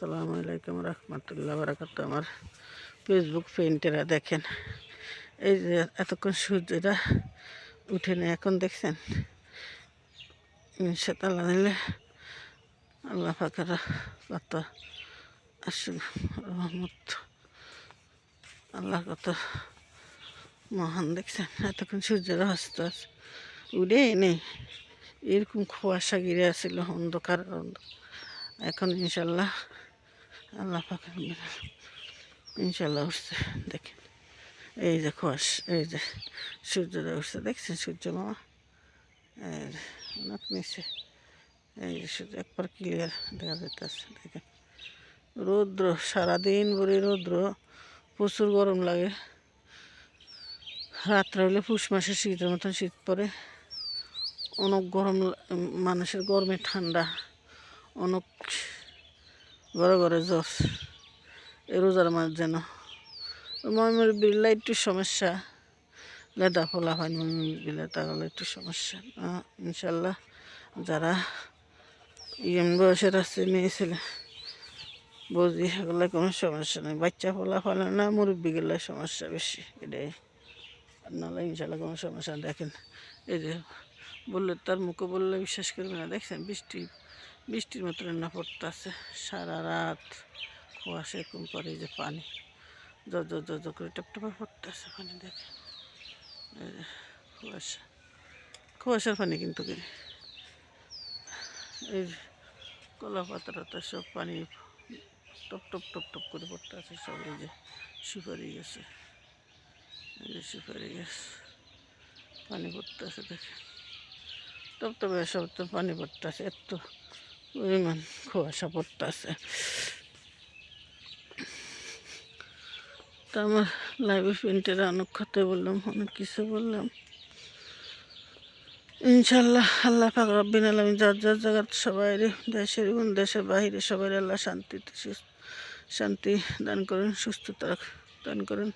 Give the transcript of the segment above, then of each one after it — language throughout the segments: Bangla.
আসসালামু আলাইকুম রহমতুল্লাহ বারাকাতুহু। আমার ফেসবুক ফ্রেন্ডেরা দেখেন, এই যে এতক্ষণ সূর্যটা উঠেনি, এখন দেখছেন ইনশাআল্লাহ নিলে আল্লাহ পাকের কত রহমত, আল্লাহ কত মহান। দেখছেন এতক্ষণ সূর্যের অস্ত উঠে নেই, এরকম কুয়াশা ঘিরে আসছিল, অন্ধকার এখন ইনশাল্লাহ আল্লাহ পাক ইনশাল্লাহ উঠছে। দেখেন এই যে এই যে সূর্যটা উঠছে, দেখছেন সূর্য মামা অনেক নিচে, এই যে সূর্য একবার ক্লিয়ার দেখা যাইতেছে। দেখেন রৌদ্র সারাদিন ভরে রৌদ্র, প্রচুর গরম লাগে। রাত্রে হলে পুষ মাসে শীতের মতন শীত পড়ে, অনেক গরম, মানুষের গরমে ঠান্ডা, অনেক ঘরে ঘরে জ্বর। এই রোজার মাছ যেন ময়মুর বিল্লা একটু সমস্যা, লেদা ফোলা হয় ময়মুর বিল্লা, তাহলে একটু সমস্যা। ইনশাল্লাহ যারা বয়সের আছে, মেয়ে ছেলে বুঝি এগুলো কোনো সমস্যা নেই, বাচ্চা ফোলা ফলে না, মুরব্বী গেলে সমস্যা বেশি, এটাই। আর নাহলে ইনশাল্লাহ কোনো সমস্যা। দেখেন এই যে বললে তার মুখে বললে বিশ্বাস করবে না, দেখছেন বৃষ্টির মতো রান্না পড়তে আছে সারা রাত, কুয়াশা এরকম পরে, এই যে পানি জ করে টপটপে পড়তে আছে পানি। দেখেন কুয়াশার পানি, কিন্তু এই কলা পাতা সব পানি টপ টপ টপ টপ করে পড়তে আছে সব। এই যে সুপারি গেছে, এই যে সুপারি গাছ পানি পড়তে আছে, দেখেন টপটপে সব তো পানি পড়তে আছে, এত পরিমাণ কুয়াশা পড়তে আছে। তা আমার লাইভে ফ্রেন্ডেরা অনেক কথা বললাম, অনেক কিছু বললাম। ইনশাল্লাহ আল্লাহ পাক রব্বিল আলামিন যার যার জায়গার সবাই, দেশের এবং দেশের বাহিরে সবাই আল্লাহ শান্তি দান করেন, সুস্থতা দান করেন।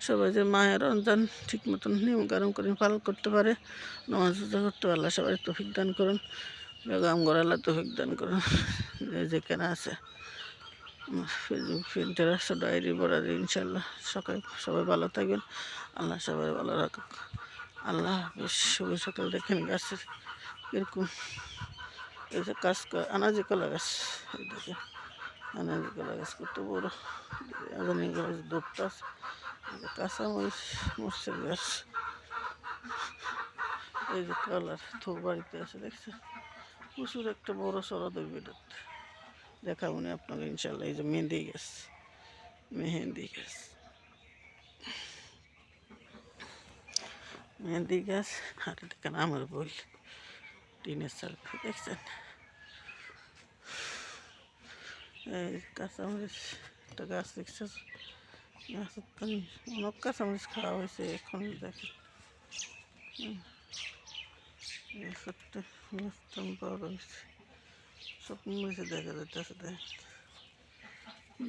সবাই যে মায়ের রমজান ঠিক মতন নিয়মকানুন করে পালন করতে পারে, নামাজ করতে আল্লাহ সবাই তৌফিক দান করুন, বেগাম করে আল্লাহ তৌফিক দান করুন। যেখানে আছে ফেসবুক ফ্রেন্ডেরা ডায়েরি বড়ারি, ইনশাল্লাহ সবাই ভালো থাকবেন, আল্লাহ সবাই ভালো রাখুক। আল্লাহ বেশ শুভ সকাল। দেখেন গাছের এরকম, এই যে আনাজি কলা গাছ, এই দেখেন আনাজি কলা গাছ কত বড়, আনাজি কলা গাছ দৌড়টা আছে, কাঁচামরিচ মরিচের গাছ, এই যে কলার থোক বাড়িতে আছে, দেখছেন প্রচুর একটা বড় সরা দেবে, দেখাবো না আপনাকে ইনশাল্লাহ। এই যে মেহেন্দি গাছ আর দেখেন আমার বই টিনের চাল, দেখছেন এই কাঁচামরিচ একটা গাছ, দেখছেন গাছের পানি অনেক কাঁচামরিচ খাওয়া হয়েছে। এখন দেখেন বড় হয়েছে, সব মরিচে দেখা যাইতেছে।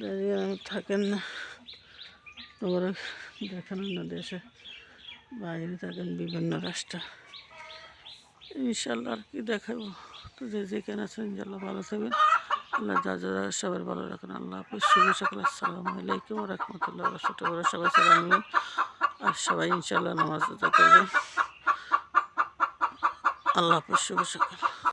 দাঁড়িয়ে থাকেন না, তোমরা দেখেন না, দেশে বাইরে থাকেন বিভিন্ন রাষ্ট্র, ইনশাল্লাহ আর কি দেখাবো। তো যেখানে আছেন ইনশাল্লাহ ভালো থাকবেন, আল্লাহ যা যা সবাই ভালো রাখেন। আল্লাহ হাফিজ, শুভ সকাল, আসসালামু আলাইকুম রহমতুল্লাহ। ছোটো বড় সবাই সালাম নেবেন, আর সবাই ইনশাল্লাহ নামাজ আদায় করবেন। আল্লাহ হাফিজ, শুভ সকাল।